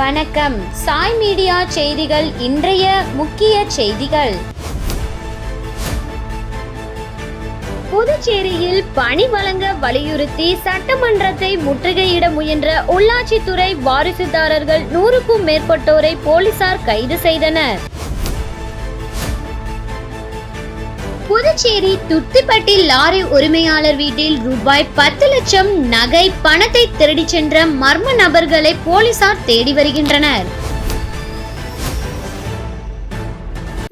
வணக்கம். சாய் மீடியா செய்திகள். இன்றைய முக்கிய செய்திகள். புதுச்சேரியில் பணி வழங்க வலியுறுத்தி சட்டமன்றத்தை முற்றுகையிட முயன்ற உள்ளாட்சித்துறை வாரிசுதாரர்கள் 100க்கும் மேற்பட்டோரை போலீசார் கைது செய்தனர். புதுச்சேரி துத்திப்பட்டி லாரி உரிமையாளர் வீட்டில் ரூபாய் 10 லட்சம் நகை பணத்தை திருடிச் சென்ற மர்ம நபர்களை போலீசார் தேடி வருகின்றனர்.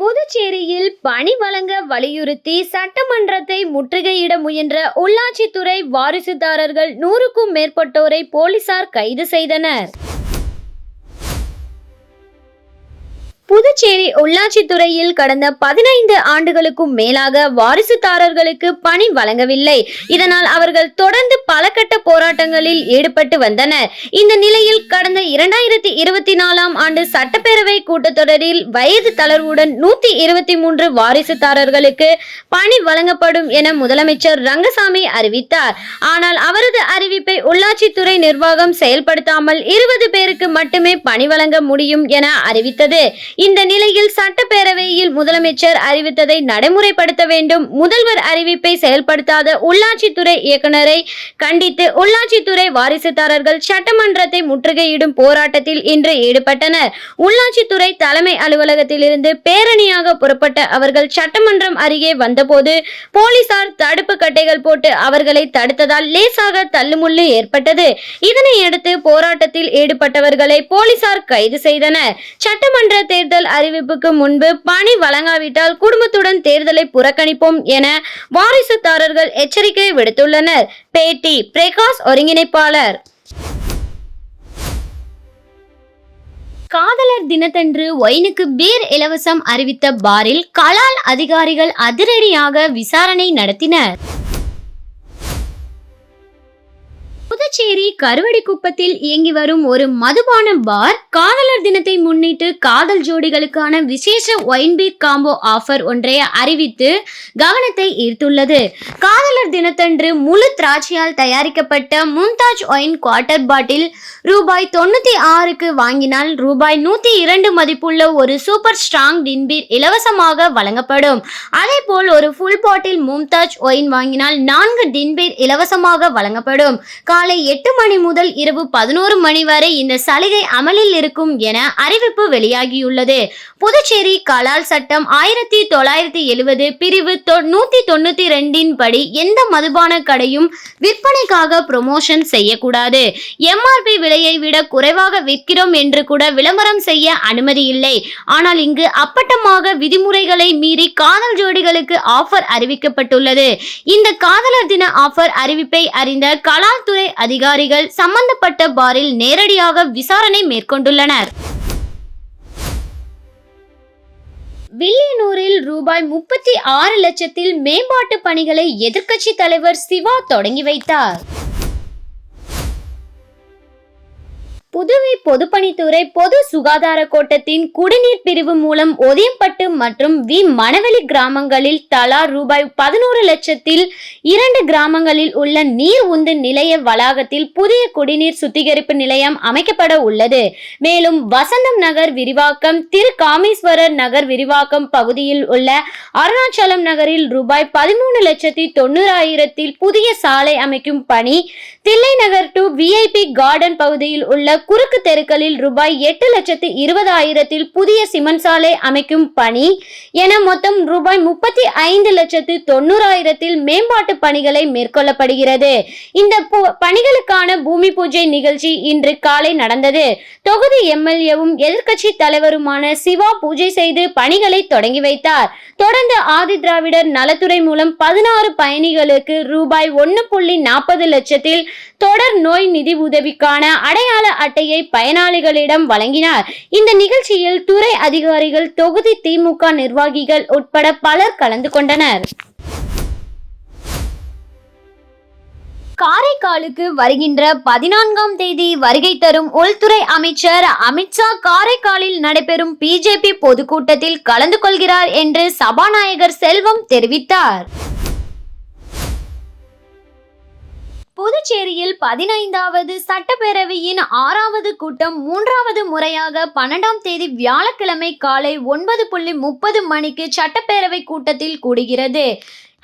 புதுச்சேரியில் பணி வழங்க வலியுறுத்தி சட்டமன்றத்தை முற்றுகையிட முயன்ற உள்ளாட்சித்துறை வாரிசுதாரர்கள் 100க்கும் மேற்பட்டோரை போலீசார் கைது செய்தனர். புதுச்சேரி உள்ளாட்சித்துறையில் கடந்த 15 ஆண்டுகளுக்கும் மேலாக வாரிசுதாரர்களுக்கு பணி வழங்கவில்லை. இதனால் அவர்கள் தொடர்ந்து பல கட்ட போராட்டங்களில் ஈடுபட்டு வந்தனர். இந்த நிலையில் கடந்த 2024ஆம் ஆண்டு சட்டப்பேரவை கூட்டத்தொடரில் வயது தளர்வுடன் 123 வாரிசுதாரர்களுக்கு பணி வழங்கப்படும் என முதலமைச்சர் ரங்கசாமி அறிவித்தார். ஆனால் அவரது அறிவிப்பை உள்ளாட்சித்துறை நிர்வாகம் செயல்படுத்தாமல் 20 பேருக்கு மட்டுமே பணி வழங்க முடியும் என அறிவித்தது. இந்த நிலையில் சட்டப்பேரவையில் முதலமைச்சர் அறிவித்ததை நடைமுறைப்படுத்த வேண்டும். முதல்வர் அறிவிப்பை செயல்படுத்தாத உள்ளாட்சித்துறை இயக்குநரை கண்டித்து உள்ளாட்சித்துறை வாரிசுதாரர்கள் சட்டமன்றத்தை முற்றுகையிடும் போராட்டத்தில் இன்று ஈடுபட்டனர். உள்ளாட்சித்துறை தலைமை அலுவலகத்திலிருந்து பேரணியாக புறப்பட்ட அவர்கள் சட்டமன்றம் அருகே வந்தபோது போலீசார் தடுப்பு கட்டைகள் போட்டு அவர்களை தடுத்ததால் லேசாக தள்ளுமுள்ளு ஏற்பட்டது. இதனையடுத்து போராட்டத்தில் ஈடுபட்டவர்களை போலீசார் கைது செய்தனர். சட்டமன்ற தேர்தல் அறிவிப்புக்கு முன்பு பணி வழங்காவிட்டால் குடும்பத்துடன் தேர்தலை புறக்கணிப்போம் என வாரிசுதாரர்கள் எச்சரிக்கை விடுத்துள்ளனர். பேட்டி பிரகாஷ், ஒருங்கிணைப்பாளர். காதலர் தினத்தன்று ஒயினுக்கு பீர் இலவசம் அறிவித்த பாரில் கலால் அதிகாரிகள் அதிரடியாக விசாரணை நடத்தினர். புதுச்சேரி கருவடிக்குப்பத்தில் இயங்கி வரும் ஒரு மதுபான பார் காதலர் தினத்தை முன்னிட்டு காதல் ஜோடிகளுக்கான விசேஷ ஒயின் பீர் காம்போ ஆஃபர் ஒன்றை அறிவித்து கவனத்தை ஈர்த்துள்ளது. காதலர் தினத்தன்று முழு திராட்சையால் தயாரிக்கப்பட்ட மும்தாஜ் ஒயின் குவார்ட்டர் பாட்டில் ரூபாய் 96க்கு வாங்கினால் ரூபாய் 102 மதிப்புள்ள ஒரு சூப்பர் ஸ்ட்ராங் டின்பீர் இலவசமாக வழங்கப்படும். அதேபோல் ஒரு ஃபுல் பாட்டில் மும்தாஜ் ஒயின் வாங்கினால் 4 டின்பீர் இலவசமாக வழங்கப்படும். காலை 8 மணி முதல் இரவு 11 மணி வரை இந்த சலுகை அமலில் இருக்கும் என அறிவிப்பு வெளியாகியுள்ளது. புதுச்சேரி கலால் சட்டம் 1970 பிரிவு 192 படி எந்த மதுபான கடையும் விற்பனைக்காக ப்ரமோஷன் செய்யக்கூடாது. எம்ஆர்பி விலையை விட குறைவாக விற்கிறோம் என்று கூட விளம்பரம் செய்ய அனுமதி இல்லை. ஆனால் இங்கு அப்பட்டமாக விதிமுறைகளை மீறி காதல் ஜோடிகளுக்கு ஆஃபர் அறிவிக்கப்பட்டுள்ளது. இந்த காதலர் தின ஆஃபர் அறிவிப்பை அறிந்த கலால் துறை அதிகாரிகள் சம்பந்தப்பட்ட பாரில் நேரடியாக விசாரணை மேற்கொண்டுள்ளனர். வில்லியனூரில் ரூபாய் 36 லட்சத்தில் மேம்பாட்டு பணிகளை எதிர்க்கட்சி தலைவர் சிவா தொடங்கி வைத்தார். புதுவை பொதுப்பணித்துறை பொது சுகாதார கோட்டத்தின் குடிநீர் பிரிவு மூலம் ஒதியம்பட்டு மற்றும் வி மணவெளி கிராமங்களில் தலா ரூபாய் 11 லட்சத்தில் 2 கிராமங்களில் உள்ள நீர் உந்து நிலைய வளாகத்தில் புதிய குடிநீர் சுத்திகரிப்பு நிலையம் அமைக்கப்பட உள்ளது. மேலும் வசந்தம் நகர் விரிவாக்கம், திரு காமேஸ்வரர் நகர் விரிவாக்கம் பகுதியில் உள்ள அருணாச்சலம் நகரில் ரூபாய் 13,90,000 புதிய சாலை அமைக்கும் பணி, Thillai Nagar to VIP garden பகுதியில் உள்ள குறுக்கு தெருக்களில் ரூபாய் 8,20,000 புதிய சிமெண்ட் சாலை அமைக்கும் பணி என மொத்தம் ரூபாய் 35,90,000 மேம்பாட்டு பணிகளை மேற்கொள்ளப்படுகிறது. இந்த பணிகளுக்கான பூமி பூஜை நிகழ்ச்சி இன்று காலை நடந்தது. தொகுதி MLAவும் எதிர்க்கட்சி தலைவருமான சிவா பூஜை செய்து பணிகளை தொடங்கி வைத்தார். தொடர்ந்து ஆதி திராவிடர் நலத்துறை மூலம் 16 பயணிகளுக்கு ரூபாய் 1.40 லட்சத்தில் தொடர் நோய் நிதி உதவிக்கான அடையாள அட்டையை பயனாளிகளிடம் வழங்கினார். இந்த நிகழ்ச்சியில் துறை அதிகாரிகள், தொகுதி திமுக நிர்வாகிகள் உட்பட பலர் கலந்து கொண்டனர். காரைக்காலுக்கு வருகின்ற 14ஆம் தேதி வருகை தரும் உள்துறை அமைச்சர் அமித்ஷா காரைக்காலில் நடைபெறும் பிஜேபி பொதுக்கூட்டத்தில் கலந்து கொள்கிறார் என்று சபாநாயகர் செல்வம் தெரிவித்தார். புதுச்சேரியில் 15வது சட்டப்பேரவையின் 6வது கூட்டம் 3வது முறையாக 12ஆம் தேதி வியாழக்கிழமை காலை 9:30 மணிக்கு சட்டப்பேரவை கூட்டத்தில் கூடுகிறது.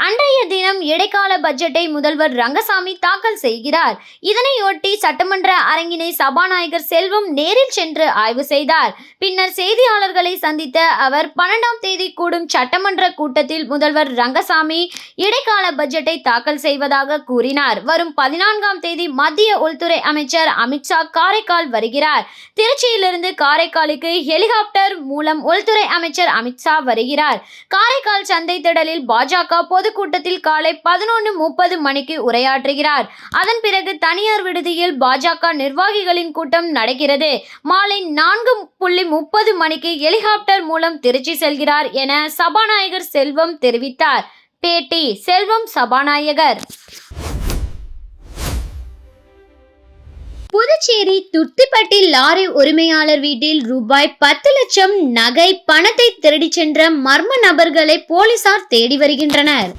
அன்றைய தினம் இடைக்கால பட்ஜெட்டை முதல்வர் ரங்கசாமி தாக்கல் செய்கிறார். இதனையொட்டி சட்டமன்ற அரங்கினை சபாநாயகர் செல்வம் நேரில் சென்று ஆய்வு செய்தார். பின்னர் செய்தியாளர்களை சந்தித்த அவர் 12ஆம் தேதி கூடும் சட்டமன்ற கூட்டத்தில் முதல்வர் ரங்கசாமி இடைக்கால பட்ஜெட்டை தாக்கல் செய்வதாக கூறினார். வரும் 14ஆம் தேதி மத்திய உள்துறை அமைச்சர் அமித்ஷா காரைக்கால் வருகிறார். திருச்சியிலிருந்து காரைக்காலுக்கு ஹெலிகாப்டர் மூலம் உள்துறை அமைச்சர் அமித்ஷா வருகிறார். காரைக்கால் சந்தை திடலில் பாஜக பொதுக்கூட்டத்தில் காலை 11:30 மணிக்கு உரையாற்றுகிறார். அதன் பிறகு தனியார் விடுதியில் பாஜக நிர்வாகிகளின் கூட்டம் நடக்கிறது. மாலை 4:30 மணிக்கு ஹெலிகாப்டர் மூலம் திருச்சி செல்கிறார் என சபாநாயகர் செல்வம் தெரிவித்தார். பேட்டி செல்வம் சபாநாயகர். புதுச்சேரி துர்த்திப்பட்டி லாரி உரிமையாளர் வீட்டில் ரூபாய் 10 லட்சம் நகை பணத்தை திருடிச் சென்ற மர்ம நபர்களை போலீசார் தேடி வருகின்றனர்.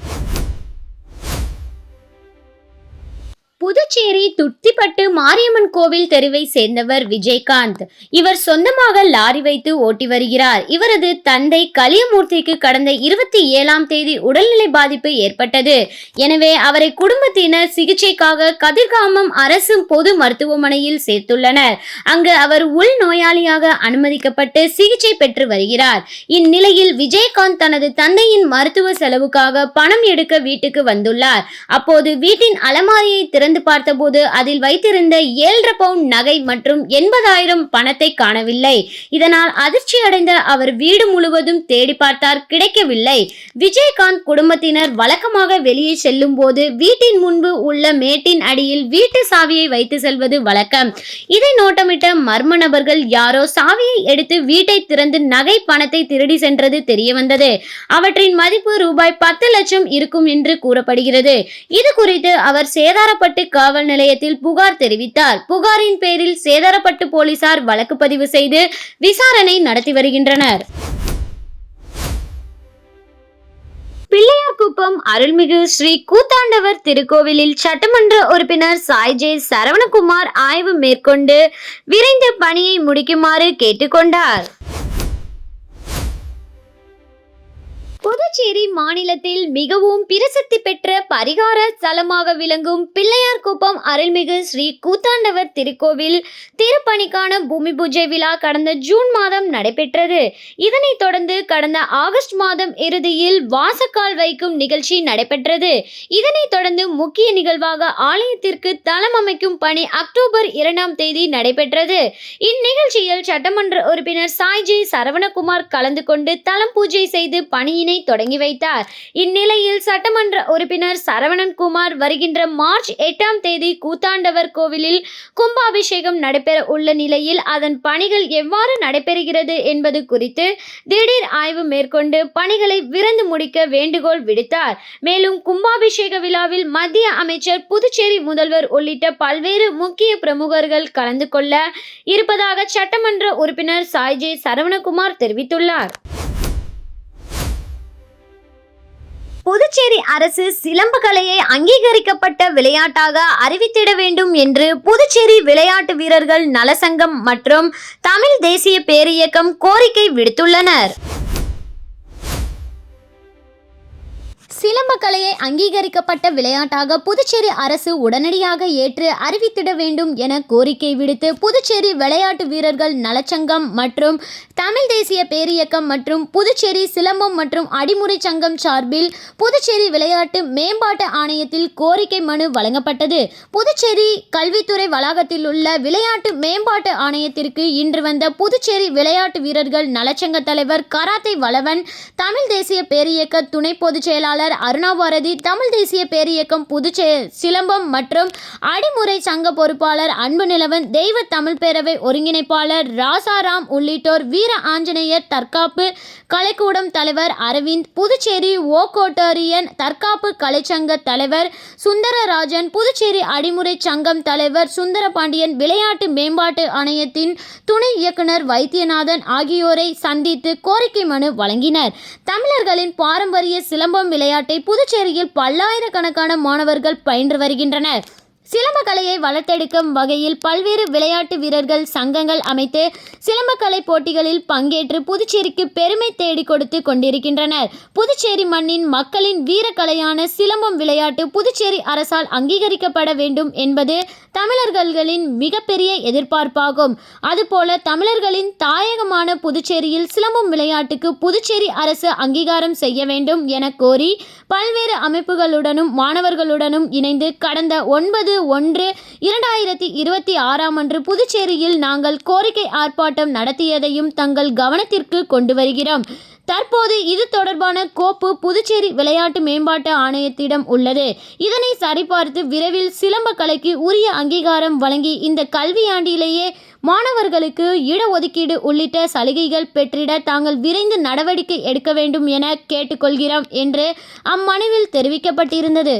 புதுச்சேரி துர்த்திப்பட்டு மாரியம்மன் கோவில் தெருவை சேர்ந்தவர் விஜயகாந்த். இவர் சொந்தமாக லாரி வைத்து ஓட்டி வருகிறார். இவரது தந்தை கலியமூர்த்திக்கு கடந்த 27ஆம் தேதி உடல்நிலை பாதிப்பு ஏற்பட்டது. எனவே அவரை குடும்பத்தினர் சிகிச்சைக்காக கதிர்காமம் அரசு பொது மருத்துவமனையில் சேர்த்துள்ளனர். அங்கு அவர் உள் நோயாளியாக அனுமதிக்கப்பட்டு சிகிச்சை பெற்று வருகிறார். இந்நிலையில் விஜயகாந்த் தனது தந்தையின் மருத்துவ செலவுக்காக பணம் எடுக்க வீட்டுக்கு வந்துள்ளார். அப்போது வீட்டின் அலமாரியை திறந்து பார்த்தபோது அதில் வைத்திருந்த 7.5 பவுண்ட் நகை மற்றும் 80,000 பணத்தை காணவில்லை. இதனால் அதிர்ச்சி அடைந்த அவர் வீடு முழுவதும் தேடி பார்த்தார், கிடைக்கவில்லை. விஜயகாந்த் குடும்பத்தினர் வழக்கமாக வெளியே செல்லும் போது வீட்டின் முன்பு உள்ள மேட்டின் அடியில் வீட்டு சாவியை வைத்து செல்வது வழக்கம். இதை நோட்டமிட்ட மர்ம நபர்கள் யாரோ சாவியை எடுத்து வீட்டை திறந்து நகை பணத்தை திருடி சென்றது தெரியவந்தது. அவற்றின் மதிப்பு ரூபாய் 10 லட்சம் இருக்கும் என்று கூறப்படுகிறது. இது குறித்து அவர் சேதாரப்பட்டு காவல் நிலையத்தில் புகார் தெரிவித்தார். புகாரின் பேரில் சேதாரப்பட்டு போலீசார் வழக்கு பதிவு செய்து விசாரணை நடத்தி வருகின்றனர். பிள்ளையார்குப்பம் அருள்மிகு ஸ்ரீ கூத்தாண்டவர் திருக்கோவிலில் சட்டமன்ற உறுப்பினர் சாய்ஜே சரவணகுமார் ஆய்வு மேற்கொண்டு விரைந்து பணியை முடிக்குமாறு கேட்டுக்கொண்டார். புதுச்சேரி மாநிலத்தில் மிகவும் பிரசித்தி பெற்ற பரிகார ஸ்தலமாக விளங்கும் பிள்ளையார்குப்பம் அருள்மிகு ஸ்ரீ கூத்தாண்டவர் திருக்கோவில் திருப்பணிக்கான பூமி பூஜை விழா கடந்த ஜூன் மாதம் நடைபெற்றது. இதனைத் தொடர்ந்து கடந்த ஆகஸ்ட் மாதம் இறுதியில் வாசக்கால் வைக்கும் நிகழ்ச்சி நடைபெற்றது. இதனைத் தொடர்ந்து முக்கிய நிகழ்வாக ஆலயத்திற்கு தளம் அமைக்கும் பணி அக்டோபர் 2ஆம் தேதி நடைபெற்றது. இந்நிகழ்ச்சியில் சட்டமன்ற உறுப்பினர் சாய்ஜே சரவணகுமார் கலந்து கொண்டு தளம் பூஜை செய்து பணியினை தொடங்கி வைத்தார். இந்நிலையில் சட்டமன்ற உறுப்பினர் சரவணன்குமார் வருகின்ற மார்ச் 8ஆம் தேதி கூத்தாண்டவர் கோவிலில் கும்பாபிஷேகம் நடைபெற உள்ள நிலையில் அதன் பணிகள் எவ்வாறு நடைபெறுகிறது என்பது குறித்து திடீர் ஆய்வு மேற்கொண்டு பணிகளை விரைந்து முடிக்க வேண்டுகோள் விடுத்தார். மேலும் கும்பாபிஷேக விழாவில் மத்திய அமைச்சர், புதுச்சேரி முதல்வர் உள்ளிட்ட பல்வேறு முக்கிய பிரமுகர்கள் கலந்து கொள்ள இருப்பதாக சட்டமன்ற உறுப்பினர் சாய்ஜே சரவணகுமார் தெரிவித்துள்ளார். புதுச்சேரி அரசு சிலம்பு கலையை அங்கீகரிக்கப்பட்ட விளையாட்டாக அறிவித்திட வேண்டும் என்று புதுச்சேரி விளையாட்டு வீரர்கள் நலசங்கம் மற்றும் தமிழ் தேசிய பேரியக்கம் கோரிக்கை விடுத்துள்ளனர். சிலம்ப கலையை அங்கீகரிக்கப்பட்ட விளையாட்டாக புதுச்சேரி அரசு உடனடியாக ஏற்று அறிவித்திட வேண்டும் என கோரிக்கை விடுத்து புதுச்சேரி விளையாட்டு வீரர்கள் நலச்சங்கம் மற்றும் தமிழ் தேசிய பேரியக்கம் மற்றும் புதுச்சேரி சிலம்பம் மற்றும் அடிமுறை சங்கம் சார்பில் புதுச்சேரி விளையாட்டு மேம்பாட்டு ஆணையத்தில் கோரிக்கை மனு வழங்கப்பட்டது. புதுச்சேரி கல்வித்துறை வளாகத்தில் உள்ள விளையாட்டு மேம்பாட்டு ஆணையத்திற்கு இன்று வந்த புதுச்சேரி விளையாட்டு வீரர்கள் நலச்சங்க தலைவர் கராத்தே வளவன், தமிழ் தேசிய பேரியக்க துணை பொதுச் செயலாளர் அருணாபாரதி, தமிழ் தேசிய பேரியக்கம் சிலம்பம் மற்றும் அடிமுறை சங்க பொறுப்பாளர் அன்புநிலவன், தெய்வ தமிழ் பேரவை ஒருங்கிணைப்பாளர் ராசாராம் உள்ளிட்டோர், வீர ஆஞ்சநேயர் தற்காப்பு கலைக்கூடம் தலைவர் அரவிந்த், புதுச்சேரி ஓகோட்டோரியன் தற்காப்பு கலைச்சங்க தலைவர் சுந்தரராஜன், புதுச்சேரி அடிமுறை சங்கம் தலைவர் சுந்தரபாண்டியன், விளையாட்டு மேம்பாட்டு ஆணையத்தின் துணை இயக்குனர் வைத்தியநாதன் ஆகியோரை சந்தித்து கோரிக்கை மனு வழங்கினர். தமிழர்களின் பாரம்பரிய சிலம்பம் விளையாட்டை புதுச்சேரியில் பல்லாயிரக்கணக்கான மாணவர்கள் பயின்று வருகின்றனர். சிலம்பக்கலையை வளர்த்தெடுக்கும் வகையில் பல்வேறு விளையாட்டு வீரர்கள் சங்கங்கள் அமைத்து சிலம்பக்கலை போட்டிகளில் பங்கேற்று புதுச்சேரிக்கு பெருமை தேடி கொடுத்து கொண்டிருக்கின்றனர். புதுச்சேரி மண்ணின் மக்களின் வீரக்கலையான சிலம்பம் விளையாட்டு புதுச்சேரி அரசால் அங்கீகரிக்கப்பட வேண்டும் என்பது தமிழர்களின் மிகப்பெரிய எதிர்பார்ப்பாகும். அதுபோல தமிழர்களின் தாயகமான புதுச்சேரியில் சிலம்பம் விளையாட்டுக்கு புதுச்சேரி அரசு அங்கீகாரம் செய்ய வேண்டும் என கோரி பல்வேறு அமைப்புகளுடனும் மாணவர்களுடனும் இணைந்து கடந்த 9/1/2026 அன்று புதுச்சேரியில் நாங்கள் கோரிக்கை ஆர்ப்பாட்டம் நடத்தியதையும் தங்கள் கவனத்திற்கு கொண்டு வருகிறோம். தற்போது இது தொடர்பான கோப்பு புதுச்சேரி விளையாட்டு மேம்பாட்டு ஆணையத்திடம் உள்ளது. இதனை சரிபார்த்து விரைவில் சிலம்பக்கலைக்கு உரிய அங்கீகாரம் வழங்கி இந்த கல்வியாண்டிலேயே மாணவர்களுக்கு இடஒதுக்கீடு உள்ளிட்ட சலுகைகள் பெற்றிட தாங்கள் விரைந்து நடவடிக்கை எடுக்க வேண்டும் என கேட்டுக்கொள்கிறோம் என்று அம்மனுவில் தெரிவிக்கப்பட்டிருந்தது.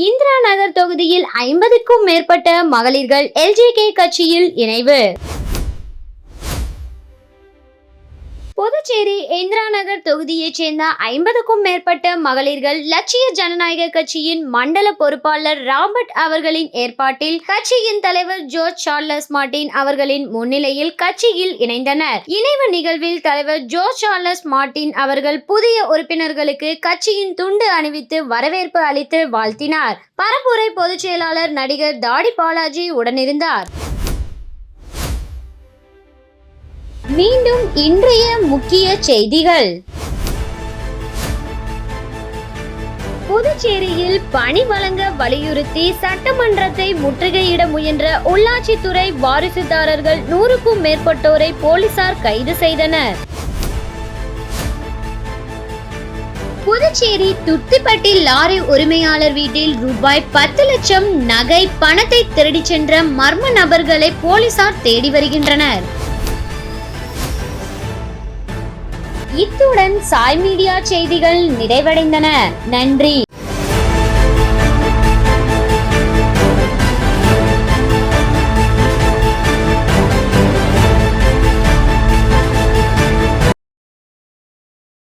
இந்திரா நகர் தொகுதியில் 50க்கும் மேற்பட்ட மகளிர்கள் LJK கட்சியில் இணைவு. புதுச்சேரி இந்திரா நகர் தொகுதியைச் சேர்ந்த 50க்கும் மேற்பட்ட மகளிர்கள் லட்சிய ஜனநாயக கட்சியின் மண்டல பொறுப்பாளர் ராபர்ட் அவர்களின் ஏற்பாட்டில் கட்சியின் தலைவர் ஜோர்ஜ் சார்லஸ் மார்டின் அவர்களின் முன்னிலையில் கட்சியில் இணைந்தனர். இணைவு நிகழ்வில் தலைவர் ஜோர்ஜ் சார்லஸ் மார்டின் அவர்கள் புதிய உறுப்பினர்களுக்கு கட்சியின் துண்டு அணிவித்து வரவேற்பு அளித்து வாழ்த்தினார். பரப்புரை பொதுச் செயலாளர் நடிகர் தாடி பாலாஜி உடனிருந்தார். மீண்டும் இன்றைய முக்கிய செய்திகள். புதுச்சேரியில் பணி வழங்க வலியுறுத்தி சட்டமன்றத்தை முற்றுகையிட முயன்ற உள்ளாட்சித்துறை வாரிசுதாரர்கள் 100க்கும் மேற்பட்டோரை போலீசார் கைது செய்தனர். புதுச்சேரி துத்திப்பட்டி லாரி உரிமையாளர் வீட்டில் ரூபாய் 10 லட்சம் நகை பணத்தை திருடிச் சென்ற மர்ம நபர்களை போலீசார் தேடி வருகின்றனர். இத்துடன் சாய் மீடியா செய்திகள் நிறைவடைந்தன. நன்றி.